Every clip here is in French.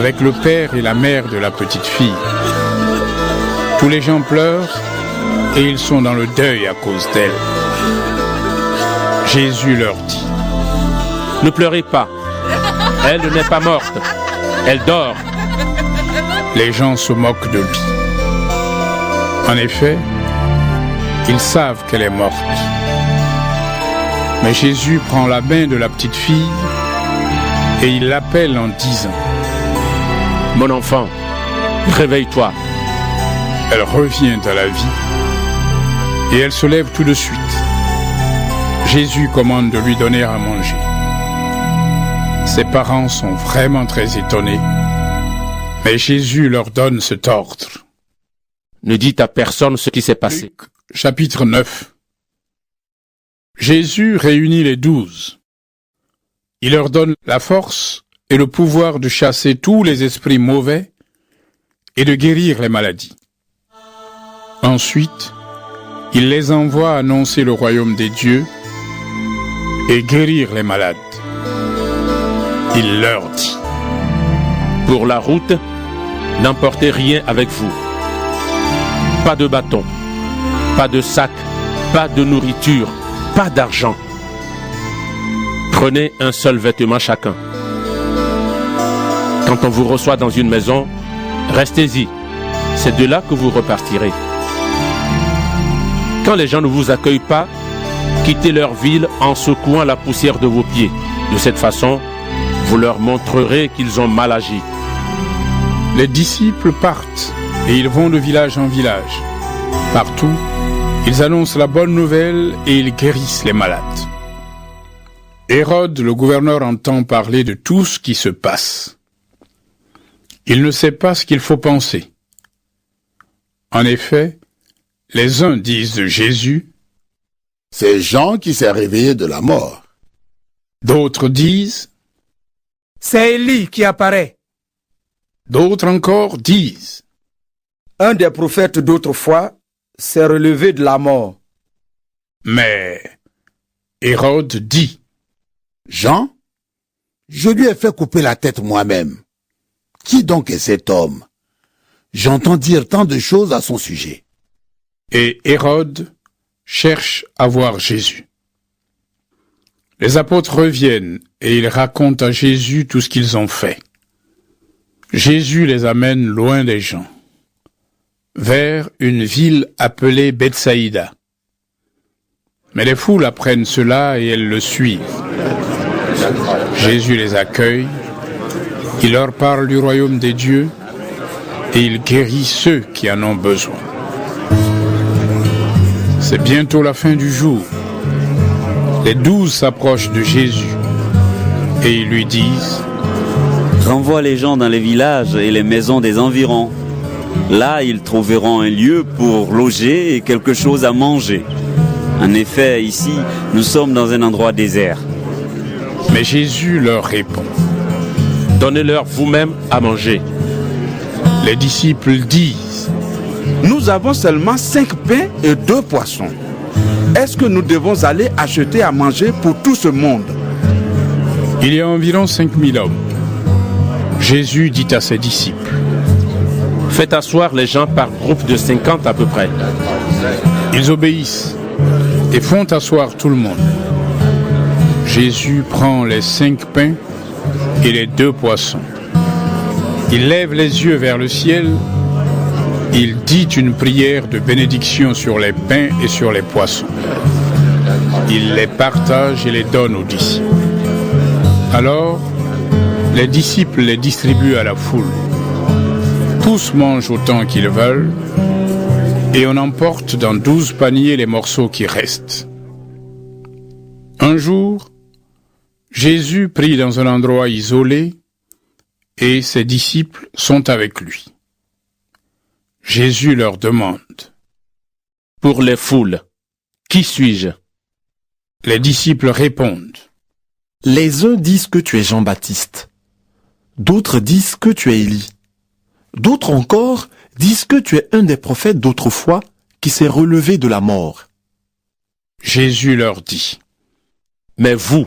avec le père et la mère de la petite fille. Tous les gens pleurent et ils sont dans le deuil à cause d'elle. Jésus leur dit: Ne pleurez pas, elle n'est pas morte, elle dort. Les gens se moquent de lui. En effet, ils savent qu'elle est morte. Mais Jésus prend la main de la petite fille et il l'appelle en disant: Mon enfant, réveille-toi. Elle revient à la vie et elle se lève tout de suite. Jésus commande de lui donner à manger. Ses parents sont vraiment très étonnés, mais Jésus leur donne cet ordre. Ne dites à personne ce qui s'est passé. Luc, chapitre 9. Jésus réunit les 12. Il leur donne la force et le pouvoir de chasser tous les esprits mauvais et de guérir les maladies. Ensuite, il les envoie annoncer le royaume des dieux et guérir les malades. Il leur dit: Pour la route, n'emportez rien avec vous. Pas de bâton, pas de sac, pas de nourriture, pas d'argent. Prenez un seul vêtement chacun. Quand on vous reçoit dans une maison, restez-y. C'est de là que vous repartirez. Quand les gens ne vous accueillent pas, quittez leur ville en secouant la poussière de vos pieds. De cette façon, vous leur montrerez qu'ils ont mal agi. Les disciples partent et ils vont de village en village. Partout, ils annoncent la bonne nouvelle et ils guérissent les malades. Hérode, le gouverneur, entend parler de tout ce qui se passe. Il ne sait pas ce qu'il faut penser. En effet, les uns disent de Jésus: C'est Jean qui s'est réveillé de la mort. D'autres disent: C'est Élie qui apparaît. D'autres encore disent: Un des prophètes d'autrefois s'est relevé de la mort. Mais Hérode dit: Jean, je lui ai fait couper la tête moi-même. Qui donc est cet homme? J'entends dire tant de choses à son sujet. Et Hérode cherche à voir Jésus. Les apôtres reviennent et ils racontent à Jésus tout ce qu'ils ont fait. Jésus les amène loin des gens, vers une ville appelée Bethsaïda. Mais les foules apprennent cela et elles le suivent. Jésus les accueille, il leur parle du royaume des dieux et il guérit ceux qui en ont besoin. C'est bientôt la fin du jour. Les 12 s'approchent de Jésus et ils lui disent: Renvoie les gens dans les villages et les maisons des environs. Là, ils trouveront un lieu pour loger et quelque chose à manger. En effet, ici, nous sommes dans un endroit désert. Mais Jésus leur répond: Donnez-leur vous-même à manger. Les disciples disent: Nous avons seulement 5 pains et 2 poissons. Est-ce que nous devons aller acheter à manger pour tout ce monde? Il y a environ 5000 hommes. Jésus dit à ses disciples: Faites asseoir les gens par groupe de 50 à peu près. Ils obéissent et font asseoir tout le monde. Jésus prend les 5 pains et les 2 poissons. Il lève les yeux vers le ciel. Il dit une prière de bénédiction sur les pains et sur les poissons. Il les partage et les donne aux disciples. Alors, les disciples les distribuent à la foule. Tous mangent autant qu'ils veulent, et on emporte dans 12 paniers les morceaux qui restent. Un jour, Jésus prie dans un endroit isolé, et ses disciples sont avec lui. Jésus leur demande: Pour les foules, qui suis-je? Les disciples répondent: Les uns disent que tu es Jean-Baptiste, d'autres disent que tu es Élie, d'autres encore disent que tu es un des prophètes d'autrefois qui s'est relevé de la mort. Jésus leur dit: Mais vous,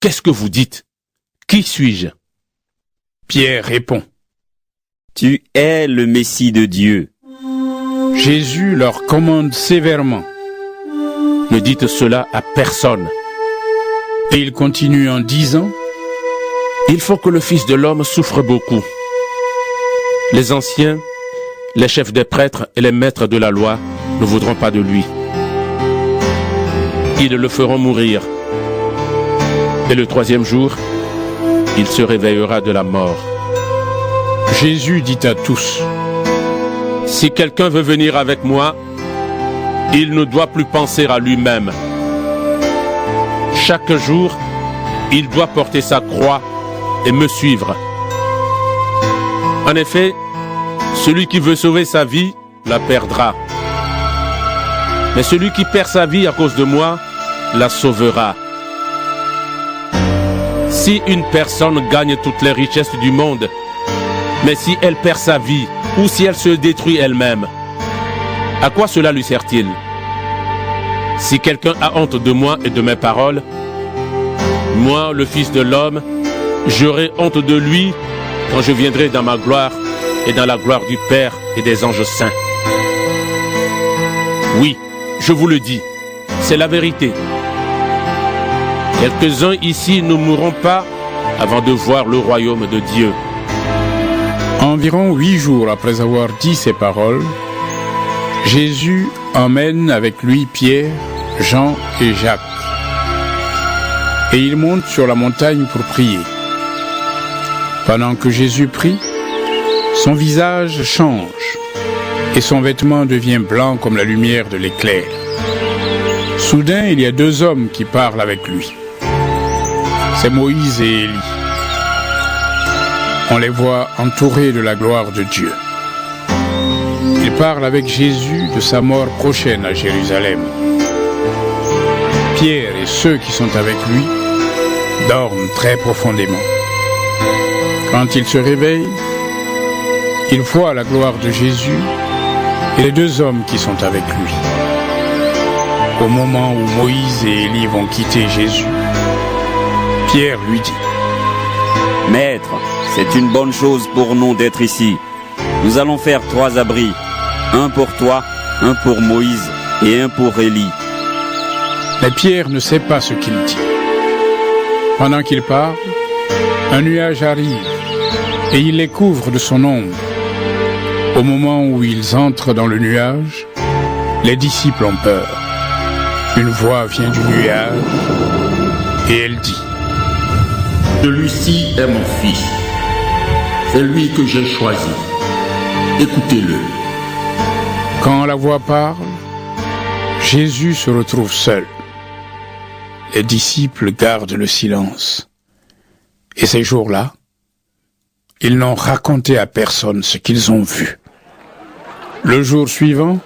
qu'est-ce que vous dites? Qui suis-je? Pierre répond: Tu es le Messie de Dieu. Jésus leur commande sévèrement. Ne dites cela à personne. Et il continue en disant: Il faut que le Fils de l'homme souffre beaucoup. Les anciens, les chefs des prêtres et les maîtres de la loi ne voudront pas de lui. Ils le feront mourir. Et le troisième jour, il se réveillera de la mort. Jésus dit à tous: Si quelqu'un veut venir avec moi, il ne doit plus penser à lui-même. Chaque jour, il doit porter sa croix et me suivre. En effet, celui qui veut sauver sa vie la perdra. Mais celui qui perd sa vie à cause de moi la sauvera. Si une personne gagne toutes les richesses du monde, mais si elle perd sa vie ou si elle se détruit elle-même, à quoi cela lui sert-il? Si quelqu'un a honte de moi et de mes paroles, moi, le Fils de l'homme, j'aurai honte de lui quand je viendrai dans ma gloire et dans la gloire du Père et des anges saints. Oui, je vous le dis, c'est la vérité. Quelques-uns ici ne mourront pas avant de voir le royaume de Dieu. Environ 8 jours après avoir dit ces paroles, Jésus emmène avec lui Pierre, Jean et Jacques. Et il monte sur la montagne pour prier. Pendant que Jésus prie, son visage change et son vêtement devient blanc comme la lumière de l'éclair. Soudain, il y a 2 hommes qui parlent avec lui. C'est Moïse et Élie. On les voit entourés de la gloire de Dieu. Ils parlent avec Jésus de sa mort prochaine à Jérusalem. Pierre et ceux qui sont avec lui dorment très profondément. Quand il se réveille, il voit la gloire de Jésus et les 2 hommes qui sont avec lui. Au moment où Moïse et Élie vont quitter Jésus, Pierre lui dit: Maître, c'est une bonne chose pour nous d'être ici. Nous allons faire 3 abris, un pour toi, un pour Moïse et un pour Élie. Mais Pierre ne sait pas ce qu'il dit. Pendant qu'il parle, un nuage arrive et il les couvre de son ombre. Au moment où ils entrent dans le nuage, les disciples ont peur. Une voix vient du nuage et elle dit: Celui-ci est mon fils. C'est lui que j'ai choisi. Écoutez-le. Quand la voix parle, Jésus se retrouve seul. Les disciples gardent le silence. Et ces jours-là, ils n'ont raconté à personne ce qu'ils ont vu. Le jour suivant,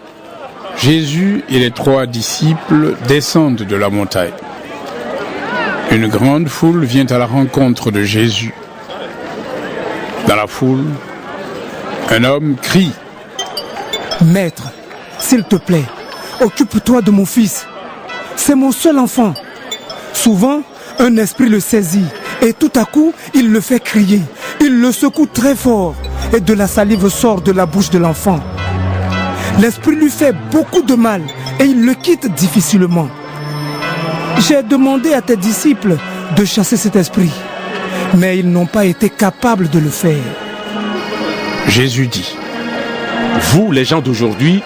Jésus et les 3 disciples descendent de la montagne. Une grande foule vient à la rencontre de Jésus. Dans la foule, un homme crie: Maître, s'il te plaît, occupe-toi de mon fils. C'est mon seul enfant. Souvent, un esprit le saisit et tout à coup, il le fait crier. Il le secoue très fort et de la salive sort de la bouche de l'enfant. L'esprit lui fait beaucoup de mal et il le quitte difficilement. J'ai demandé à tes disciples de chasser cet esprit, mais ils n'ont pas été capables de le faire. Jésus dit: Vous, les gens d'aujourd'hui,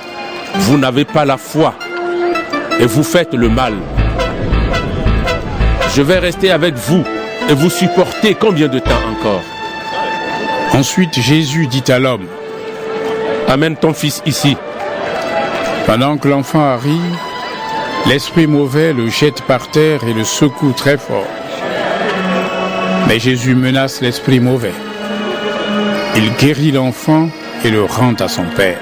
vous n'avez pas la foi et vous faites le mal. Je vais rester avec vous et vous supporter combien de temps encore? Ensuite, Jésus dit à l'homme: Amène ton fils ici. Pendant que l'enfant arrive, l'esprit mauvais le jette par terre et le secoue très fort. Mais Jésus menace l'esprit mauvais. Il guérit l'enfant et le rend à son père.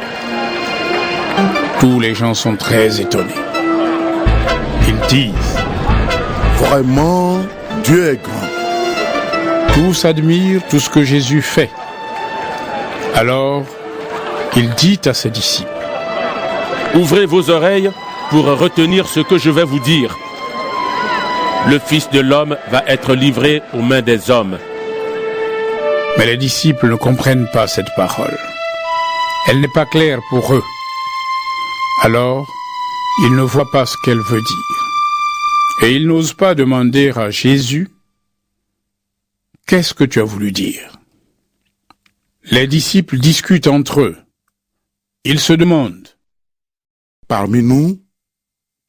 Tous les gens sont très étonnés. Ils disent: Vraiment, Dieu est grand. Tous admirent tout ce que Jésus fait. Alors, il dit à ses disciples: Ouvrez vos oreilles pour retenir ce que je vais vous dire. Le Fils de l'homme va être livré aux mains des hommes. Mais les disciples ne comprennent pas cette parole. Elle n'est pas claire pour eux. Alors, ils ne voient pas ce qu'elle veut dire. Et ils n'osent pas demander à Jésus, « Qu'est-ce que tu as voulu dire ?» Les disciples discutent entre eux. Ils se demandent, « Parmi nous,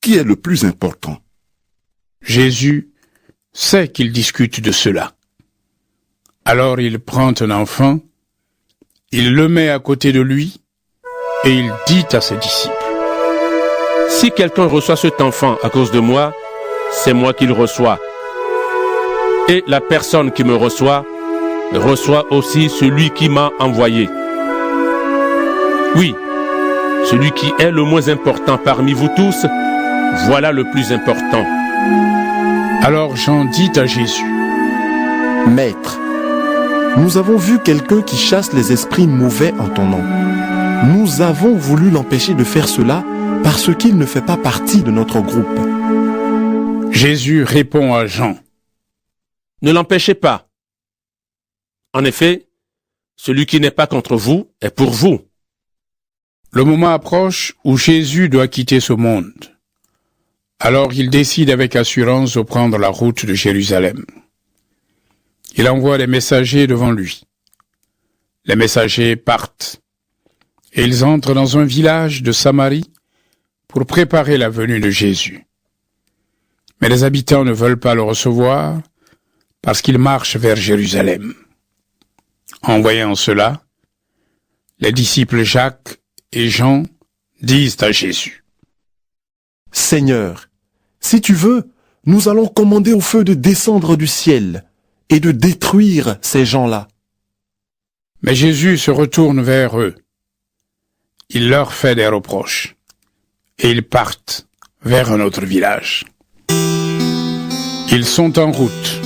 qui est le plus important ?» Jésus sait qu'ils discutent de cela. Alors il prend un enfant, il le met à côté de lui et il dit à ses disciples, « Si quelqu'un reçoit cet enfant à cause de moi, c'est moi qui le reçois. Et la personne qui me reçoit aussi celui qui m'a envoyé. Oui, celui qui est le moins important parmi vous tous, voilà le plus important. » Alors Jean dit à Jésus, « Maître, nous avons vu quelqu'un qui chasse les esprits mauvais en ton nom. Nous avons voulu l'empêcher de faire cela parce qu'il ne fait pas partie de notre groupe. » Jésus répond à Jean, « Ne l'empêchez pas. En effet, celui qui n'est pas contre vous est pour vous. » Le moment approche où Jésus doit quitter ce monde. Alors il décide avec assurance de prendre la route de Jérusalem. Il envoie des messagers devant lui. Les messagers partent et ils entrent dans un village de Samarie pour préparer la venue de Jésus. Mais les habitants ne veulent pas le recevoir parce qu'il marche vers Jérusalem. En voyant cela, les disciples Jacques et Jean disent à Jésus, « Seigneur, si tu veux, nous allons commander au feu de descendre du ciel et de détruire ces gens-là. » Mais Jésus se retourne vers eux. Il leur fait des reproches et ils partent vers un autre village. Ils sont en route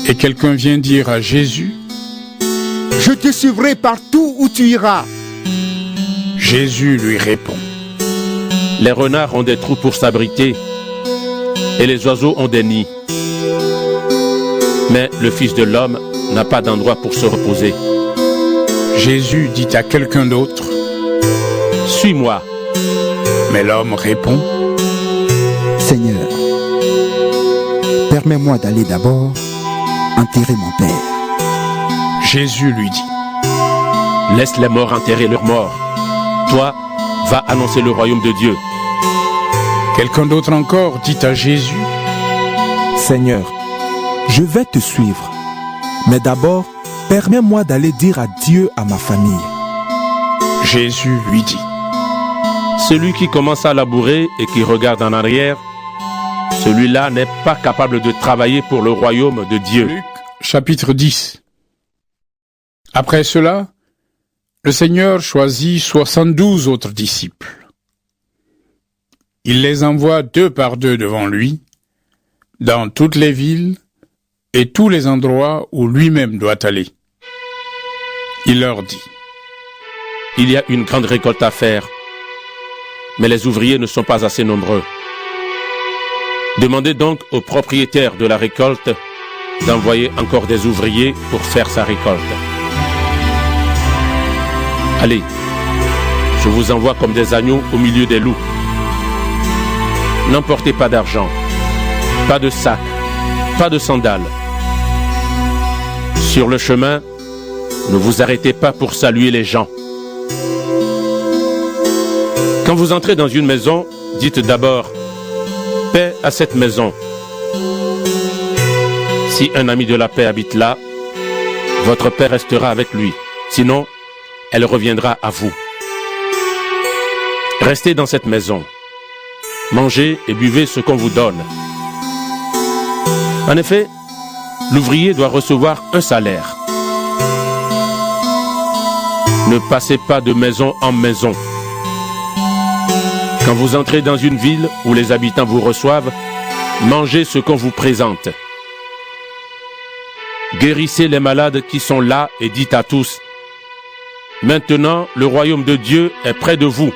et quelqu'un vient dire à Jésus, « Je te suivrai partout où tu iras. » Jésus lui répond, « Les renards ont des trous pour s'abriter et les oiseaux ont des nids. Mais le Fils de l'homme n'a pas d'endroit pour se reposer. » Jésus dit à quelqu'un d'autre, « Suis-moi. » Mais l'homme répond, « Seigneur, permets-moi d'aller d'abord enterrer mon père. » Jésus lui dit, « Laisse les morts enterrer leurs morts. Toi, va annoncer le royaume de Dieu. » Quelqu'un d'autre encore dit à Jésus, « Seigneur, je vais te suivre, mais d'abord, permets-moi d'aller dire adieu à ma famille. » Jésus lui dit, « Celui qui commence à labourer et qui regarde en arrière, celui-là n'est pas capable de travailler pour le royaume de Dieu. » Luc, chapitre 10. Après cela, le Seigneur choisit 72 autres disciples. Il les envoie 2 par 2 devant lui, dans toutes les villes et tous les endroits où lui-même doit aller. Il leur dit, « Il y a une grande récolte à faire, mais les ouvriers ne sont pas assez nombreux. Demandez donc au propriétaire de la récolte d'envoyer encore des ouvriers pour faire sa récolte. Allez, je vous envoie comme des agneaux au milieu des loups. N'emportez pas d'argent, pas de sac, pas de sandales. Sur le chemin, ne vous arrêtez pas pour saluer les gens. Quand vous entrez dans une maison, dites d'abord « Paix à cette maison ». Si un ami de la paix habite là, votre paix restera avec lui. Sinon, elle reviendra à vous. Restez dans cette maison. Mangez et buvez ce qu'on vous donne. En effet, l'ouvrier doit recevoir un salaire. Ne passez pas de maison en maison. Quand vous entrez dans une ville où les habitants vous reçoivent, mangez ce qu'on vous présente. Guérissez les malades qui sont là et dites à tous, « Maintenant, le royaume de Dieu est près de vous. »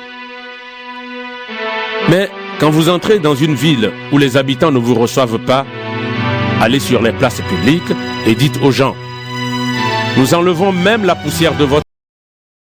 Mais quand vous entrez dans une ville où les habitants ne vous reçoivent pas, allez sur les places publiques et dites aux gens, « Nous enlevons même la poussière de votre